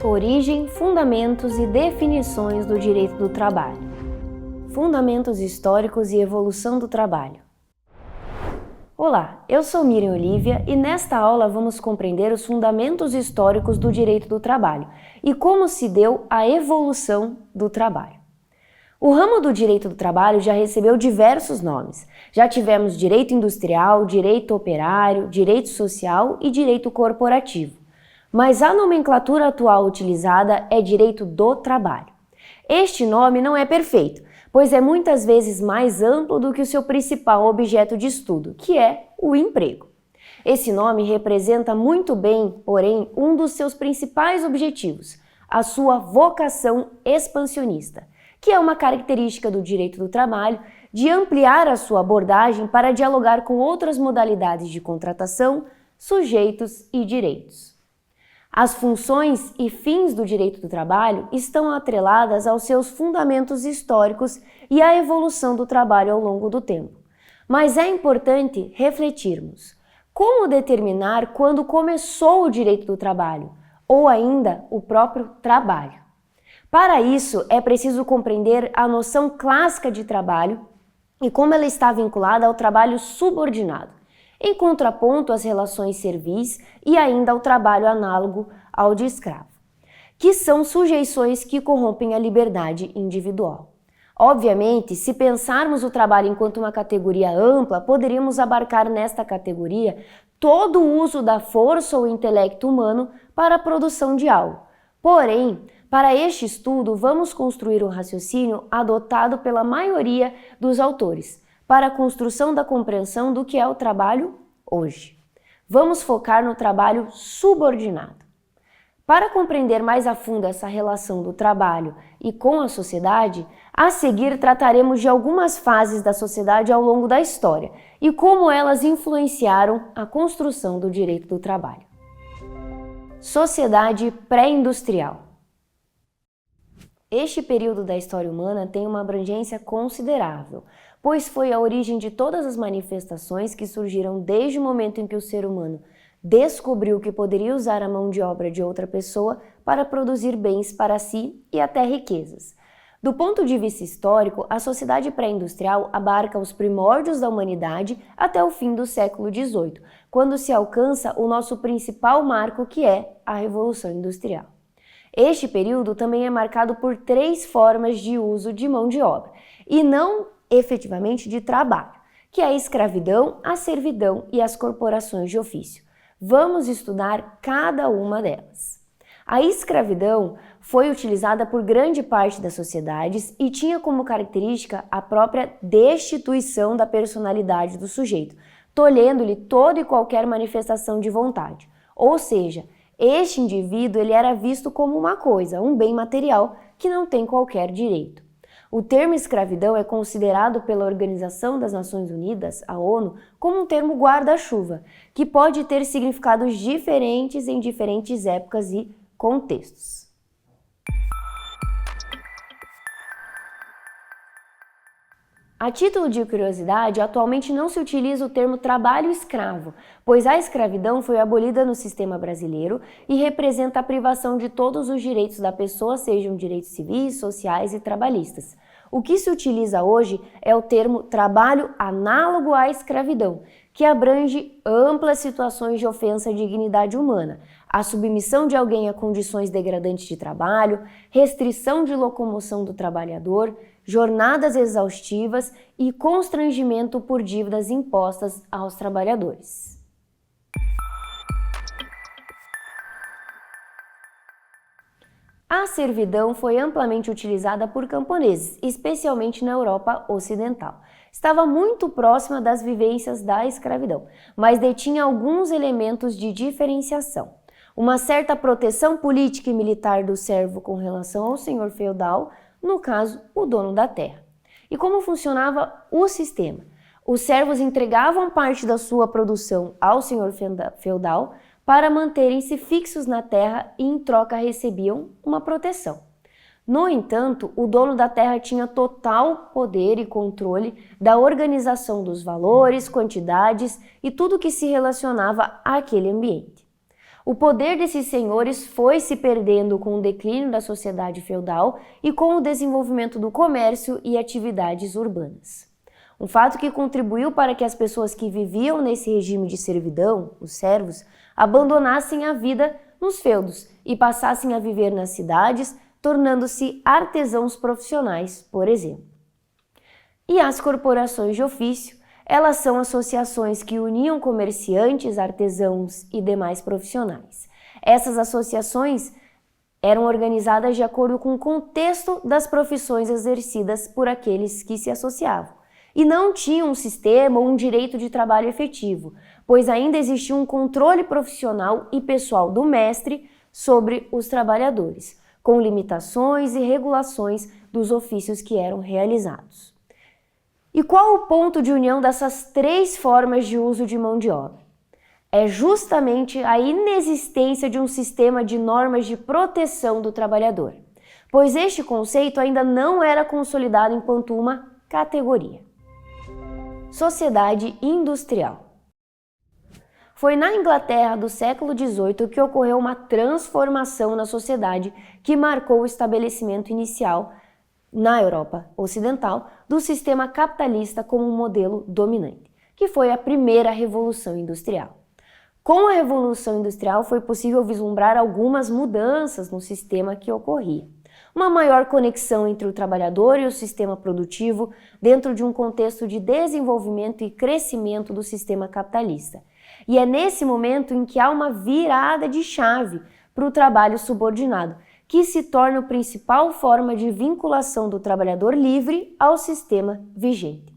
Origem, fundamentos e definições do direito do trabalho. Fundamentos históricos e evolução do trabalho. Olá, eu sou Miriam Olívia e nesta aula vamos compreender os fundamentos históricos do direito do trabalho e como se deu a evolução do trabalho. O ramo do direito do trabalho já recebeu diversos nomes. Já tivemos direito industrial, direito operário, direito social e direito corporativo. Mas a nomenclatura atual utilizada é direito do trabalho. Este nome não é perfeito, pois é muitas vezes mais amplo do que o seu principal objeto de estudo, que é o emprego. Esse nome representa muito bem, porém, um dos seus principais objetivos, a sua vocação expansionista, que é uma característica do direito do trabalho de ampliar a sua abordagem para dialogar com outras modalidades de contratação, sujeitos e direitos. As funções e fins do direito do trabalho estão atreladas aos seus fundamentos históricos e à evolução do trabalho ao longo do tempo. Mas é importante refletirmos como determinar quando começou o direito do trabalho, ou ainda o próprio trabalho. Para isso, é preciso compreender a noção clássica de trabalho e como ela está vinculada ao trabalho subordinado, em contraponto às relações servis e ainda ao trabalho análogo ao de escravo, que são sujeições que corrompem a liberdade individual. Obviamente, se pensarmos o trabalho enquanto uma categoria ampla, poderíamos abarcar nesta categoria todo o uso da força ou intelecto humano para a produção de algo. Porém, para este estudo, vamos construir um raciocínio adotado pela maioria dos autores, para a construção da compreensão do que é o trabalho hoje. Vamos focar no trabalho subordinado. Para compreender mais a fundo essa relação do trabalho e com a sociedade, a seguir trataremos de algumas fases da sociedade ao longo da história e como elas influenciaram a construção do direito do trabalho. Sociedade pré-industrial. Este período da história humana tem uma abrangência considerável, pois foi a origem de todas as manifestações que surgiram desde o momento em que o ser humano descobriu que poderia usar a mão de obra de outra pessoa para produzir bens para si e até riquezas. Do ponto de vista histórico, a sociedade pré-industrial abarca os primórdios da humanidade até o fim do século XVIII, quando se alcança o nosso principal marco, que é a Revolução Industrial. Este período também é marcado por 3 formas de uso de mão de obra, e não efetivamente de trabalho, que é a escravidão, a servidão e as corporações de ofício. Vamos estudar cada uma delas. A escravidão foi utilizada por grande parte das sociedades e tinha como característica a própria destituição da personalidade do sujeito, tolhendo-lhe toda e qualquer manifestação de vontade. Ou seja, este indivíduo ele era visto como uma coisa, um bem material que não tem qualquer direito. O termo escravidão é considerado pela Organização das Nações Unidas, a ONU, como um termo guarda-chuva, que pode ter significados diferentes em diferentes épocas e contextos. A título de curiosidade, atualmente não se utiliza o termo trabalho escravo, pois a escravidão foi abolida no sistema brasileiro e representa a privação de todos os direitos da pessoa, sejam direitos civis, sociais e trabalhistas. O que se utiliza hoje é o termo trabalho análogo à escravidão, que abrange amplas situações de ofensa à dignidade humana, a submissão de alguém a condições degradantes de trabalho, restrição de locomoção do trabalhador, jornadas exaustivas e constrangimento por dívidas impostas aos trabalhadores. A servidão foi amplamente utilizada por camponeses, especialmente na Europa Ocidental. Estava muito próxima das vivências da escravidão, mas detinha alguns elementos de diferenciação. Uma certa proteção política e militar do servo com relação ao senhor feudal, no caso, o dono da terra. E como funcionava o sistema? Os servos entregavam parte da sua produção ao senhor feudal para manterem-se fixos na terra e em troca recebiam uma proteção. No entanto, o dono da terra tinha total poder e controle da organização dos valores, quantidades e tudo que se relacionava àquele ambiente. O poder desses senhores foi se perdendo com o declínio da sociedade feudal e com o desenvolvimento do comércio e atividades urbanas. Um fato que contribuiu para que as pessoas que viviam nesse regime de servidão, os servos, abandonassem a vida nos feudos e passassem a viver nas cidades, tornando-se artesãos profissionais, por exemplo. E as corporações de ofício, elas são associações que uniam comerciantes, artesãos e demais profissionais. Essas associações eram organizadas de acordo com o contexto das profissões exercidas por aqueles que se associavam. E não tinham um sistema ou um direito de trabalho efetivo, pois ainda existia um controle profissional e pessoal do mestre sobre os trabalhadores, com limitações e regulações dos ofícios que eram realizados. E qual o ponto de união dessas três formas de uso de mão de obra? É justamente a inexistência de um sistema de normas de proteção do trabalhador, pois este conceito ainda não era consolidado enquanto uma categoria. Sociedade industrial. Foi na Inglaterra do século XVIII que ocorreu uma transformação na sociedade que marcou o estabelecimento inicial, na Europa Ocidental, do sistema capitalista como um modelo dominante, que foi a primeira Revolução Industrial. Com a Revolução Industrial foi possível vislumbrar algumas mudanças no sistema que ocorria. Uma maior conexão entre o trabalhador e o sistema produtivo dentro de um contexto de desenvolvimento e crescimento do sistema capitalista. E é nesse momento em que há uma virada de chave para o trabalho subordinado, que se torna a principal forma de vinculação do trabalhador livre ao sistema vigente.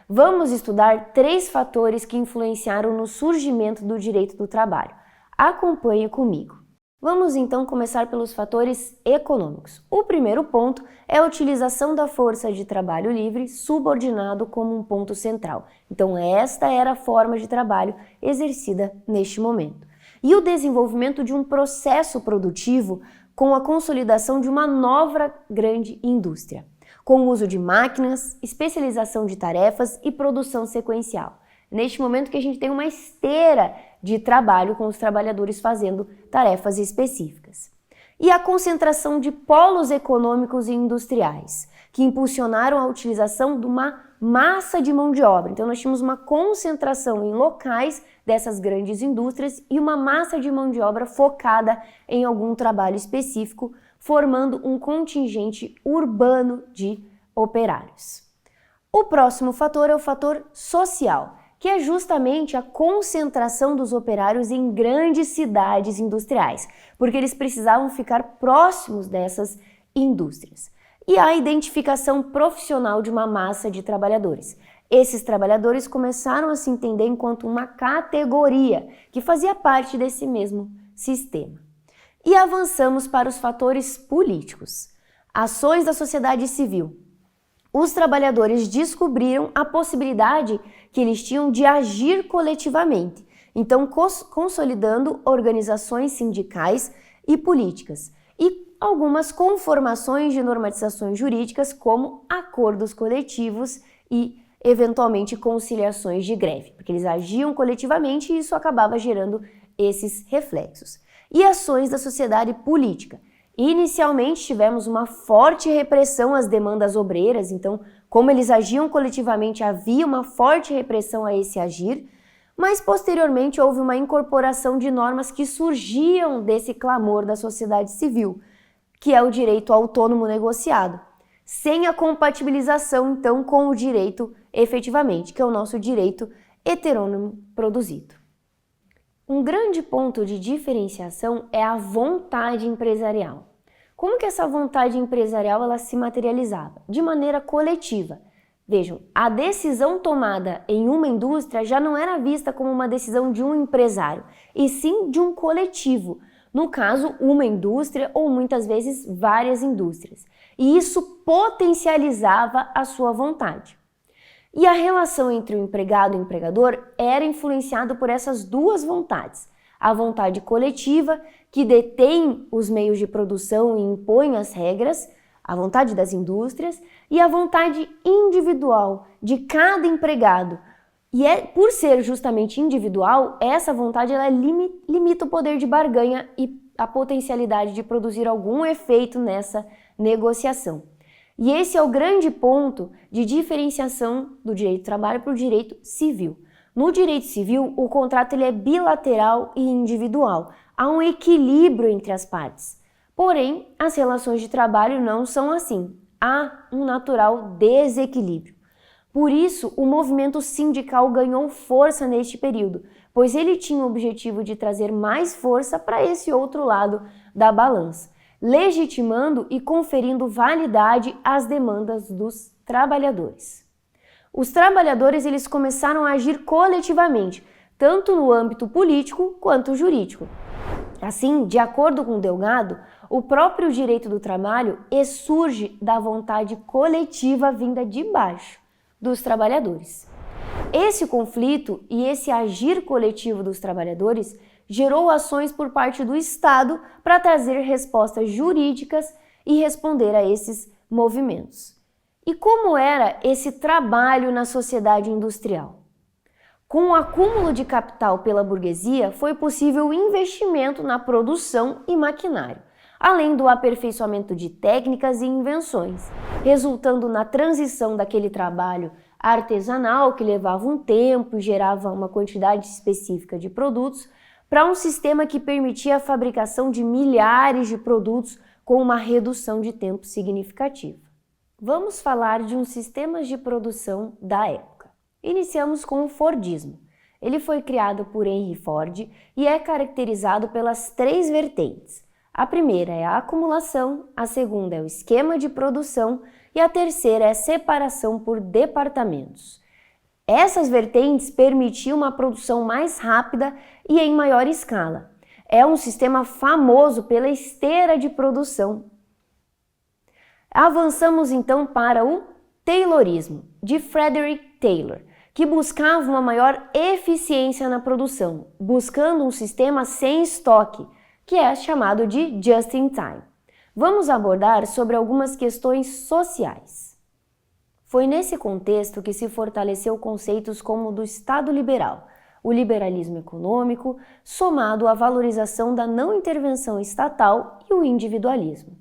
Vamos estudar 3 fatores que influenciaram no surgimento do direito do trabalho. Acompanhe comigo. Vamos então começar pelos fatores econômicos. O primeiro ponto é a utilização da força de trabalho livre subordinado como um ponto central. Então esta era a forma de trabalho exercida neste momento. E o desenvolvimento de um processo produtivo com a consolidação de uma nova grande indústria, com o uso de máquinas, especialização de tarefas e produção sequencial. Neste momento que a gente tem uma esteira de trabalho com os trabalhadores fazendo tarefas específicas. E a concentração de polos econômicos e industriais, que impulsionaram a utilização de uma massa de mão de obra. Então nós tínhamos uma concentração em locais dessas grandes indústrias e uma massa de mão de obra focada em algum trabalho específico, formando um contingente urbano de operários. O próximo fator é o fator social, que é justamente a concentração dos operários em grandes cidades industriais, porque eles precisavam ficar próximos dessas indústrias. E a identificação profissional de uma massa de trabalhadores. Esses trabalhadores começaram a se entender enquanto uma categoria que fazia parte desse mesmo sistema. E avançamos para os fatores políticos. Ações da sociedade civil. Os trabalhadores descobriram a possibilidade que eles tinham de agir coletivamente, então consolidando organizações sindicais e políticas e algumas conformações de normatizações jurídicas como acordos coletivos e eventualmente conciliações de greve, porque eles agiam coletivamente e isso acabava gerando esses reflexos. E ações da sociedade política. Inicialmente tivemos uma forte repressão às demandas obreiras, então como eles agiam coletivamente havia uma forte repressão a esse agir, mas posteriormente houve uma incorporação de normas que surgiam desse clamor da sociedade civil, que é o direito autônomo negociado, sem a compatibilização então com o direito efetivamente, que é o nosso direito heterônomo produzido. Um grande ponto de diferenciação é a vontade empresarial. Como que essa vontade empresarial ela se materializava? De maneira coletiva. Vejam, a decisão tomada em uma indústria já não era vista como uma decisão de um empresário, e sim de um coletivo. No caso, uma indústria ou muitas vezes várias indústrias. E isso potencializava a sua vontade. E a relação entre o empregado e o empregador era influenciada por essas duas vontades. A vontade coletiva, que detém os meios de produção e impõe as regras, a vontade das indústrias, e a vontade individual de cada empregado, E por ser justamente individual, essa vontade ela limita o poder de barganha e a potencialidade de produzir algum efeito nessa negociação. E esse é o grande ponto de diferenciação do direito do trabalho para o direito civil. No direito civil, o contrato ele é bilateral e individual. Há um equilíbrio entre as partes. Porém, as relações de trabalho não são assim. Há um natural desequilíbrio. Por isso, o movimento sindical ganhou força neste período, pois ele tinha o objetivo de trazer mais força para esse outro lado da balança, legitimando e conferindo validade às demandas dos trabalhadores. Os trabalhadores eles começaram a agir coletivamente, tanto no âmbito político quanto jurídico. Assim, de acordo com Delgado, o próprio direito do trabalho surge da vontade coletiva vinda de baixo dos trabalhadores. Esse conflito e esse agir coletivo dos trabalhadores gerou ações por parte do Estado para trazer respostas jurídicas e responder a esses movimentos. E como era esse trabalho na sociedade industrial? Com o acúmulo de capital pela burguesia, foi possível o investimento na produção e maquinário, além do aperfeiçoamento de técnicas e invenções, resultando na transição daquele trabalho artesanal que levava um tempo e gerava uma quantidade específica de produtos, para um sistema que permitia a fabricação de milhares de produtos com uma redução de tempo significativa. Vamos falar de um sistema de produção da época. Iniciamos com o Fordismo. Ele foi criado por Henry Ford e é caracterizado pelas 3 vertentes. A primeira é a acumulação, a segunda é o esquema de produção e a terceira é a separação por departamentos. Essas vertentes permitiam uma produção mais rápida e em maior escala. É um sistema famoso pela esteira de produção. Avançamos então para o Taylorismo, de Frederick Taylor, que buscava uma maior eficiência na produção, buscando um sistema sem estoque, que é chamado de just in time. Vamos abordar sobre algumas questões sociais. Foi nesse contexto que se fortaleceu conceitos como o do Estado liberal, o liberalismo econômico, somado à valorização da não intervenção estatal e o individualismo.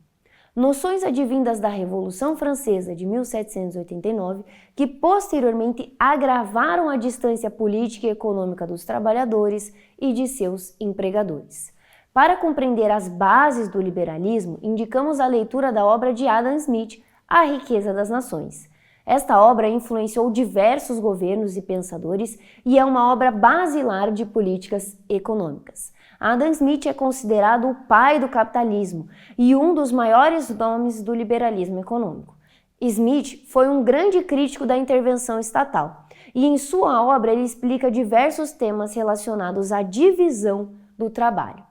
Noções advindas da Revolução Francesa de 1789, que posteriormente agravaram a distância política e econômica dos trabalhadores e de seus empregadores. Para compreender as bases do liberalismo, indicamos a leitura da obra de Adam Smith, A Riqueza das Nações. Esta obra influenciou diversos governos e pensadores e é uma obra basilar de políticas econômicas. Adam Smith é considerado o pai do capitalismo e um dos maiores nomes do liberalismo econômico. Smith foi um grande crítico da intervenção estatal e em sua obra ele explica diversos temas relacionados à divisão do trabalho.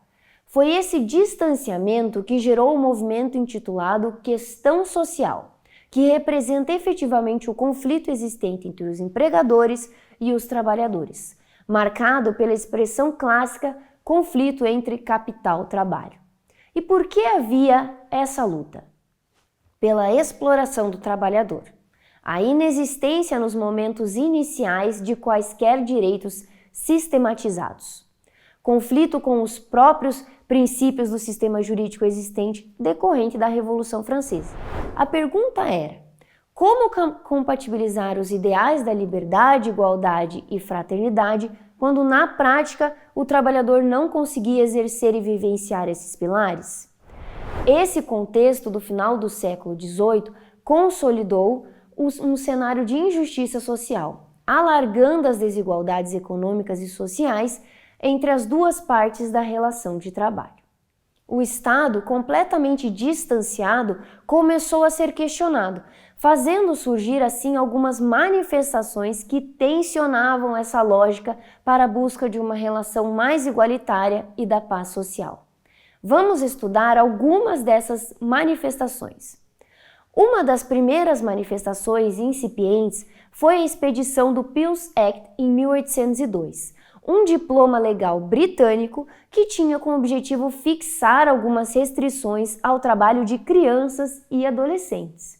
Foi esse distanciamento que gerou o movimento intitulado Questão Social, que representa efetivamente o conflito existente entre os empregadores e os trabalhadores, marcado pela expressão clássica conflito entre capital e trabalho. E por que havia essa luta? Pela exploração do trabalhador, a inexistência nos momentos iniciais de quaisquer direitos sistematizados, conflito com os próprios princípios do sistema jurídico existente decorrente da Revolução Francesa. A pergunta era: como compatibilizar os ideais da liberdade, igualdade e fraternidade quando, na prática, o trabalhador não conseguia exercer e vivenciar esses pilares? Esse contexto do final do século XVIII consolidou um cenário de injustiça social, alargando as desigualdades econômicas e sociais entre as duas partes da relação de trabalho. O Estado, completamente distanciado, começou a ser questionado, fazendo surgir assim algumas manifestações que tensionavam essa lógica para a busca de uma relação mais igualitária e da paz social. Vamos estudar algumas dessas manifestações. Uma das primeiras manifestações incipientes foi a expedição do Pills Act em 1802, um diploma legal britânico que tinha como objetivo fixar algumas restrições ao trabalho de crianças e adolescentes.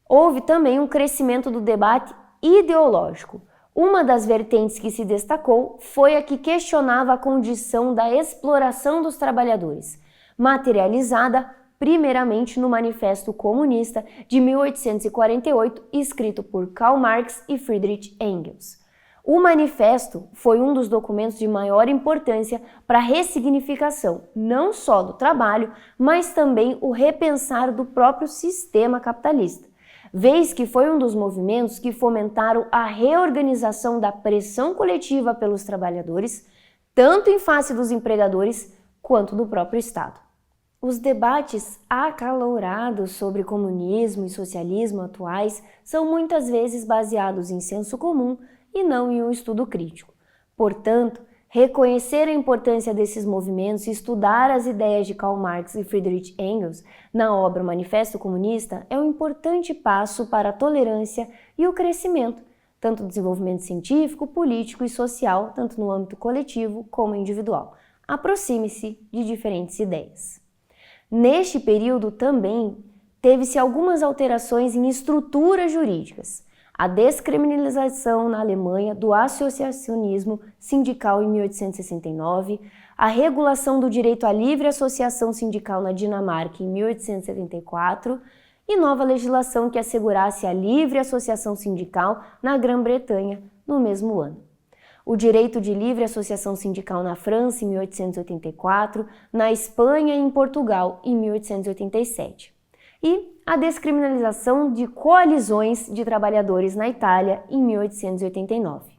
Houve também um crescimento do debate ideológico. Uma das vertentes que se destacou foi a que questionava a condição da exploração dos trabalhadores, materializada primeiramente no Manifesto Comunista de 1848, escrito por Karl Marx e Friedrich Engels. O manifesto foi um dos documentos de maior importância para a ressignificação não só do trabalho, mas também o repensar do próprio sistema capitalista, vez que foi um dos movimentos que fomentaram a reorganização da pressão coletiva pelos trabalhadores, tanto em face dos empregadores quanto do próprio Estado. Os debates acalorados sobre comunismo e socialismo atuais são muitas vezes baseados em senso comum e não em um estudo crítico. Portanto, reconhecer a importância desses movimentos e estudar as ideias de Karl Marx e Friedrich Engels na obra Manifesto Comunista é um importante passo para a tolerância e o crescimento, tanto do desenvolvimento científico, político e social, tanto no âmbito coletivo como individual. Aproxime-se de diferentes ideias. Neste período também teve-se algumas alterações em estruturas jurídicas. A descriminalização na Alemanha do associacionismo sindical em 1869, a regulação do direito à livre associação sindical na Dinamarca em 1874 e nova legislação que assegurasse a livre associação sindical na Grã-Bretanha no mesmo ano. O direito de livre associação sindical na França em 1884, na Espanha e em Portugal em 1887. E a descriminalização de coalizões de trabalhadores na Itália em 1889.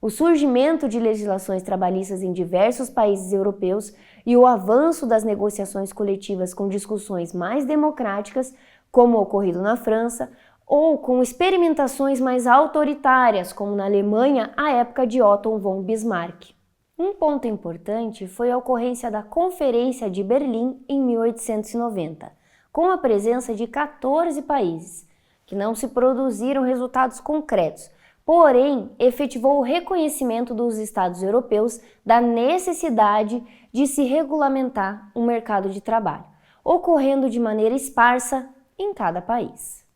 O surgimento de legislações trabalhistas em diversos países europeus e o avanço das negociações coletivas com discussões mais democráticas, como ocorrido na França, ou com experimentações mais autoritárias, como na Alemanha, à época de Otto von Bismarck. Um ponto importante foi a ocorrência da Conferência de Berlim em 1890, com a presença de 14 países, que não se produziram resultados concretos, porém efetivou o reconhecimento dos Estados europeus da necessidade de se regulamentar um mercado de trabalho, ocorrendo de maneira esparsa em cada país.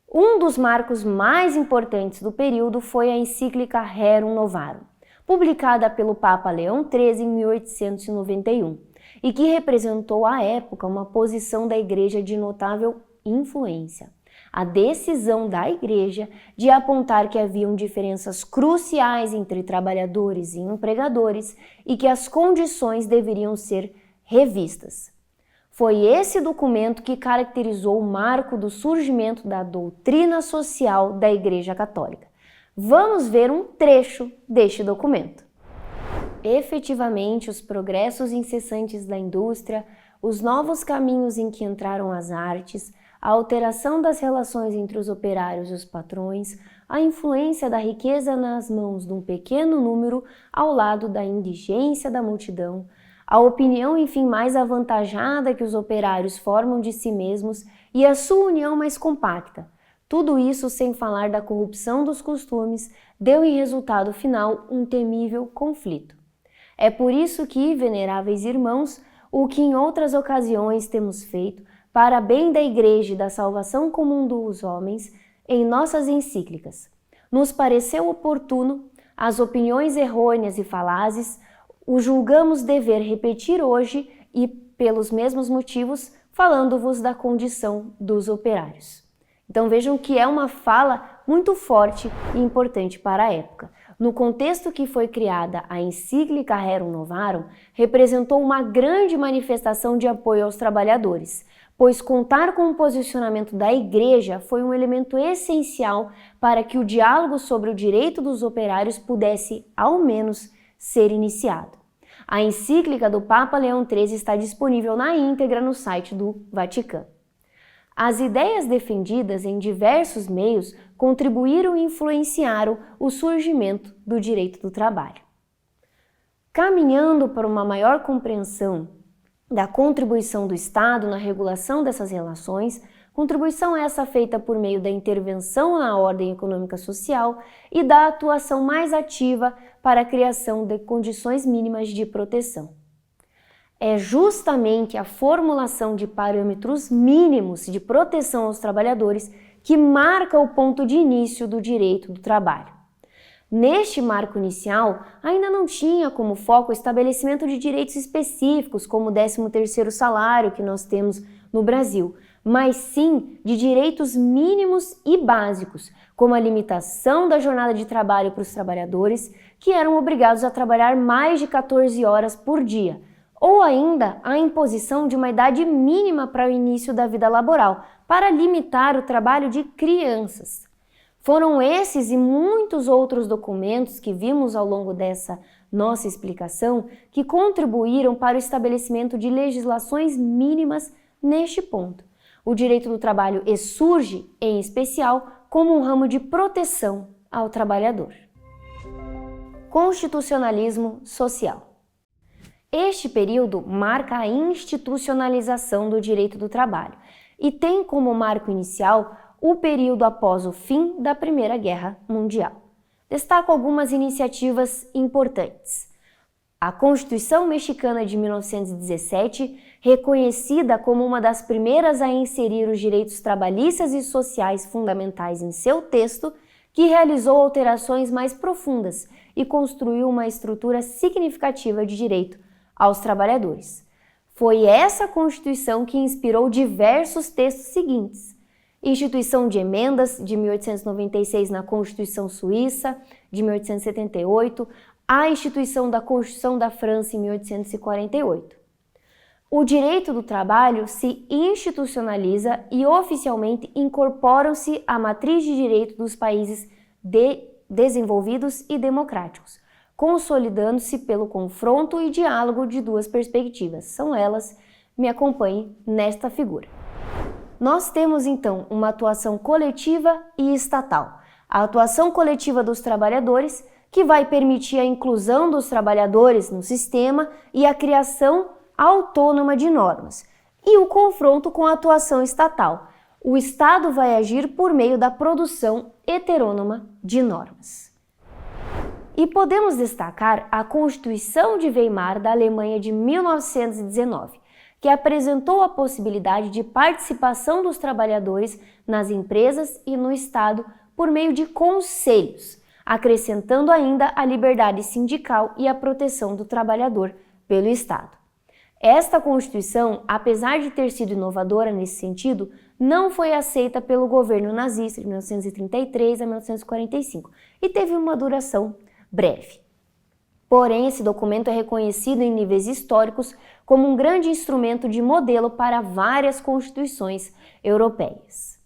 Um dos marcos mais importantes do período foi a encíclica Rerum Novarum, publicada pelo Papa Leão XIII em 1891, e que representou à época uma posição da Igreja de notável influência. A decisão da Igreja de apontar que haviam diferenças cruciais entre trabalhadores e empregadores e que as condições deveriam ser revistas. Foi esse documento que caracterizou o marco do surgimento da doutrina social da Igreja Católica. Vamos ver um trecho deste documento. Efetivamente, os progressos incessantes da indústria, os novos caminhos em que entraram as artes, a alteração das relações entre os operários e os patrões, a influência da riqueza nas mãos de um pequeno número ao lado da indigência da multidão, a opinião, enfim, mais avantajada que os operários formam de si mesmos e a sua união mais compacta. Tudo isso, sem falar da corrupção dos costumes, deu em resultado final um temível conflito. É por isso que, veneráveis irmãos, o que em outras ocasiões temos feito, para bem da Igreja e da salvação comum dos homens, em nossas encíclicas, nos pareceu oportuno, as opiniões errôneas e falazes, o julgamos dever repetir hoje e, pelos mesmos motivos, falando-vos da condição dos operários. Então vejam que é uma fala muito forte e importante para a época. No contexto que foi criada a encíclica Rerum Novarum, representou uma grande manifestação de apoio aos trabalhadores, pois contar com o posicionamento da Igreja foi um elemento essencial para que o diálogo sobre o direito dos operários pudesse, ao menos, ser iniciado. A encíclica do Papa Leão XIII está disponível na íntegra no site do Vaticano. As ideias defendidas em diversos meios contribuíram e influenciaram o surgimento do direito do trabalho. Caminhando para uma maior compreensão da contribuição do Estado na regulação dessas relações, contribuição essa feita por meio da intervenção na ordem econômica social e da atuação mais ativa para a criação de condições mínimas de proteção. É justamente a formulação de parâmetros mínimos de proteção aos trabalhadores que marca o ponto de início do direito do trabalho. Neste marco inicial, ainda não tinha como foco o estabelecimento de direitos específicos, como o 13º salário que nós temos no Brasil, mas sim de direitos mínimos e básicos, como a limitação da jornada de trabalho para os trabalhadores, que eram obrigados a trabalhar mais de 14 horas por dia, ou ainda a imposição de uma idade mínima para o início da vida laboral, para limitar o trabalho de crianças. Foram esses e muitos outros documentos que vimos ao longo dessa nossa explicação que contribuíram para o estabelecimento de legislações mínimas neste ponto. O direito do trabalho surge, em especial, como um ramo de proteção ao trabalhador. Constitucionalismo social. Este período marca a institucionalização do direito do trabalho e tem como marco inicial o período após o fim da Primeira Guerra Mundial. Destaco algumas iniciativas importantes. A Constituição Mexicana de 1917, reconhecida como uma das primeiras a inserir os direitos trabalhistas e sociais fundamentais em seu texto, que realizou alterações mais profundas e construiu uma estrutura significativa de direito aos trabalhadores. Foi essa Constituição que inspirou diversos textos seguintes: instituição de emendas de 1896 na Constituição Suíça, de 1878, a instituição da Constituição da França em 1848. O direito do trabalho se institucionaliza e oficialmente incorporam-se à matriz de direito dos países desenvolvidos e democráticos, consolidando-se pelo confronto e diálogo de duas perspectivas. São elas, me acompanhe nesta figura. Nós temos então uma atuação coletiva e estatal. A atuação coletiva dos trabalhadores, que vai permitir a inclusão dos trabalhadores no sistema e a criação autônoma de normas. E o confronto com a atuação estatal. O Estado vai agir por meio da produção heterônoma de normas. E podemos destacar a Constituição de Weimar da Alemanha de 1919, que apresentou a possibilidade de participação dos trabalhadores nas empresas e no Estado por meio de conselhos, acrescentando ainda a liberdade sindical e a proteção do trabalhador pelo Estado. Esta Constituição, apesar de ter sido inovadora nesse sentido, não foi aceita pelo governo nazista de 1933 a 1945 e teve uma duração breve. Porém, esse documento é reconhecido em níveis históricos como um grande instrumento de modelo para várias constituições europeias.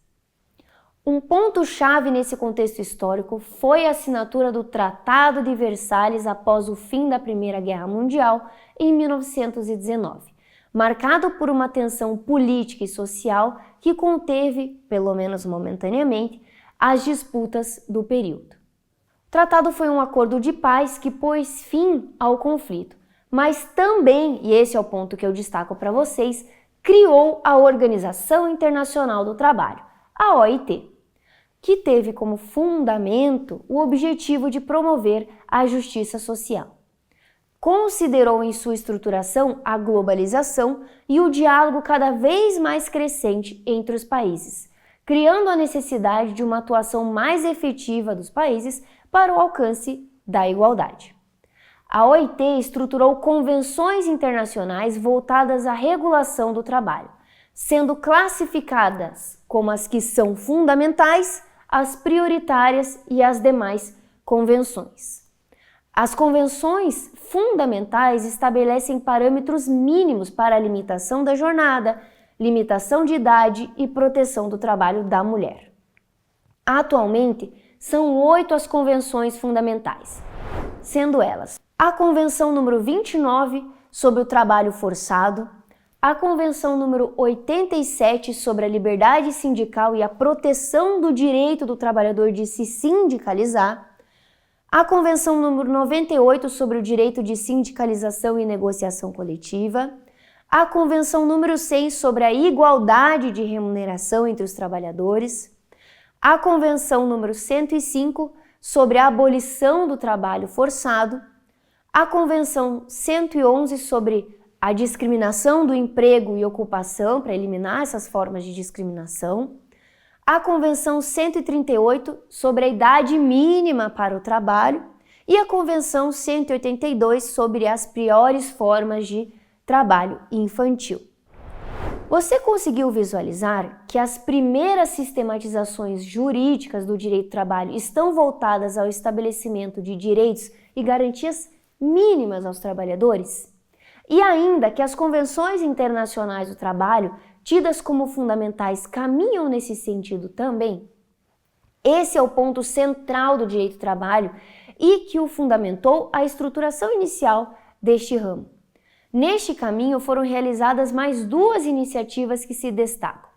Um ponto-chave nesse contexto histórico foi a assinatura do Tratado de Versalhes após o fim da Primeira Guerra Mundial em 1919, marcado por uma tensão política e social que conteve, pelo menos momentaneamente, as disputas do período. O tratado foi um acordo de paz que pôs fim ao conflito, mas também, e esse é o ponto que eu destaco para vocês, criou a Organização Internacional do Trabalho, a OIT, que teve como fundamento o objetivo de promover a justiça social. Considerou em sua estruturação a globalização e o diálogo cada vez mais crescente entre os países, criando a necessidade de uma atuação mais efetiva dos países para o alcance da igualdade. A OIT estruturou convenções internacionais voltadas à regulação do trabalho, sendo classificadas como as que são fundamentais, as prioritárias e as demais convenções. As convenções fundamentais estabelecem parâmetros mínimos para a limitação da jornada, limitação de idade e proteção do trabalho da mulher. Atualmente, são 8 as convenções fundamentais, sendo elas a Convenção número 29 sobre o trabalho forçado, a Convenção número 87 sobre a liberdade sindical e a proteção do direito do trabalhador de se sindicalizar, a Convenção número 98 sobre o direito de sindicalização e negociação coletiva, a Convenção número 100 sobre a igualdade de remuneração entre os trabalhadores, a Convenção número 105 sobre a abolição do trabalho forçado, a Convenção 111 sobre a discriminação do emprego e ocupação, para eliminar essas formas de discriminação, a Convenção 138 sobre a idade mínima para o trabalho e a Convenção 182 sobre as piores formas de trabalho infantil. Você conseguiu visualizar que as primeiras sistematizações jurídicas do direito do trabalho estão voltadas ao estabelecimento de direitos e garantias mínimas aos trabalhadores? E ainda que as convenções internacionais do trabalho, tidas como fundamentais, caminham nesse sentido também? Esse é o ponto central do direito do trabalho e que o fundamentou a estruturação inicial deste ramo. Neste caminho foram realizadas mais duas iniciativas que se destacam.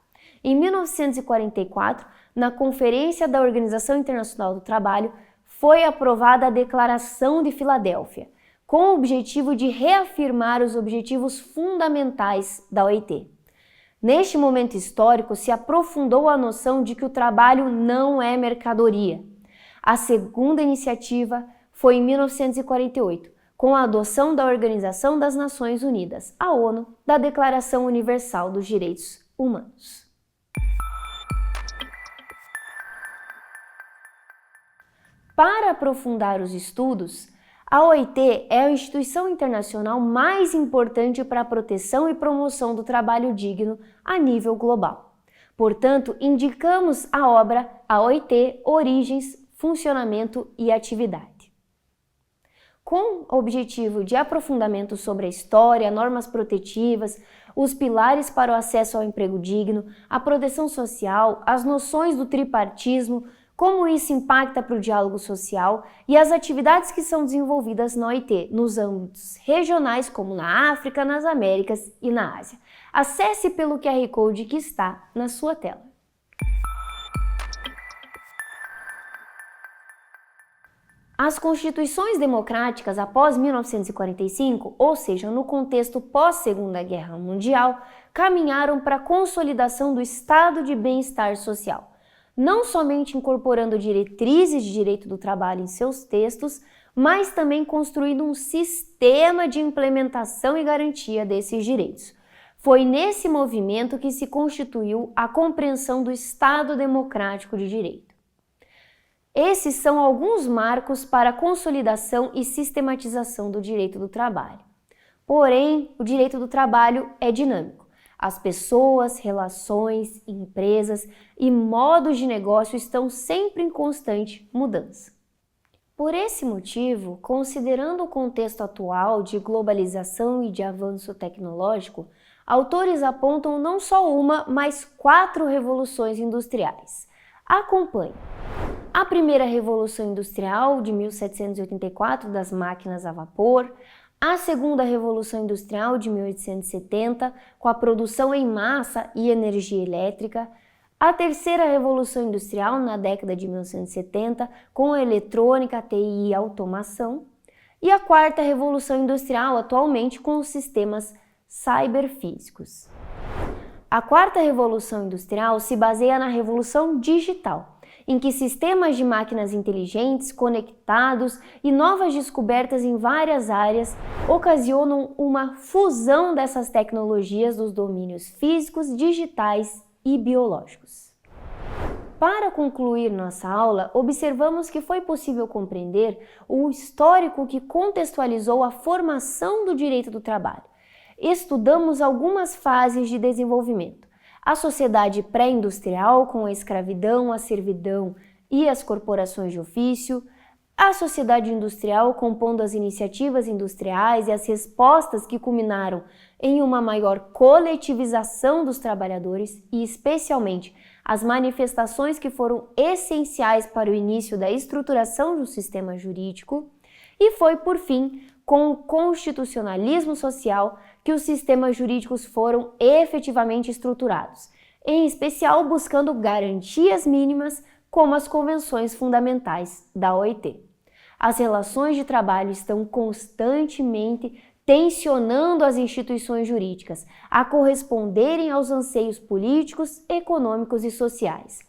Em 1944, na Conferência da Organização Internacional do Trabalho, foi aprovada a Declaração de Filadélfia, com o objetivo de reafirmar os objetivos fundamentais da OIT. Neste momento histórico, se aprofundou a noção de que o trabalho não é mercadoria. A segunda iniciativa foi em 1948, com a adoção da Organização das Nações Unidas, a ONU, da Declaração Universal dos Direitos Humanos. Para aprofundar os estudos, a OIT é a instituição internacional mais importante para a proteção e promoção do trabalho digno a nível global. Portanto, indicamos a obra A OIT, Origens, Funcionamento e Atividade. Com o objetivo de aprofundamento sobre a história, normas protetivas, os pilares para o acesso ao emprego digno, a proteção social, as noções do tripartismo, como isso impacta para o diálogo social e as atividades que são desenvolvidas na OIT, nos âmbitos regionais como na África, nas Américas e na Ásia. Acesse pelo QR Code que está na sua tela. As constituições democráticas após 1945, ou seja, no contexto pós-Segunda Guerra Mundial, caminharam para a consolidação do estado de bem-estar social, não somente incorporando diretrizes de direito do trabalho em seus textos, mas também construindo um sistema de implementação e garantia desses direitos. Foi nesse movimento que se constituiu a compreensão do Estado Democrático de Direito. Esses são alguns marcos para a consolidação e sistematização do direito do trabalho. Porém, o direito do trabalho é dinâmico. As pessoas, relações, empresas e modos de negócio estão sempre em constante mudança. Por esse motivo, considerando o contexto atual de globalização e de avanço tecnológico, autores apontam não só uma, mas 4 revoluções industriais. Acompanhe. A primeira Revolução Industrial, de 1784, das máquinas a vapor, a segunda Revolução Industrial, de 1870, com a produção em massa e energia elétrica, a terceira Revolução Industrial, na década de 1970, com a eletrônica, TI e automação, e a quarta Revolução Industrial, atualmente, com os sistemas cyberfísicos. A quarta Revolução Industrial se baseia na Revolução Digital, em que sistemas de máquinas inteligentes, conectados e novas descobertas em várias áreas ocasionam uma fusão dessas tecnologias dos domínios físicos, digitais e biológicos. Para concluir nossa aula, observamos que foi possível compreender o histórico que contextualizou a formação do direito do trabalho. Estudamos algumas fases de desenvolvimento. A sociedade pré-industrial, com a escravidão, a servidão e as corporações de ofício, a sociedade industrial, compondo as iniciativas industriais e as respostas que culminaram em uma maior coletivização dos trabalhadores e, especialmente, as manifestações que foram essenciais para o início da estruturação do sistema jurídico, e foi, por fim, com o constitucionalismo social que os sistemas jurídicos foram efetivamente estruturados, em especial buscando garantias mínimas como as convenções fundamentais da OIT. As relações de trabalho estão constantemente tensionando as instituições jurídicas a corresponderem aos anseios políticos, econômicos e sociais.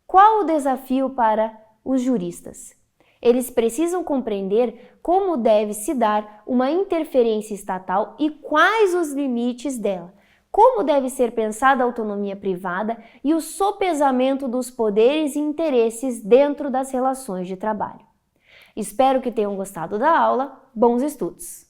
Qual o desafio para os juristas? Eles precisam compreender como deve se dar uma interferência estatal e quais os limites dela, como deve ser pensada a autonomia privada e o sopesamento dos poderes e interesses dentro das relações de trabalho. Espero que tenham gostado da aula. Bons estudos!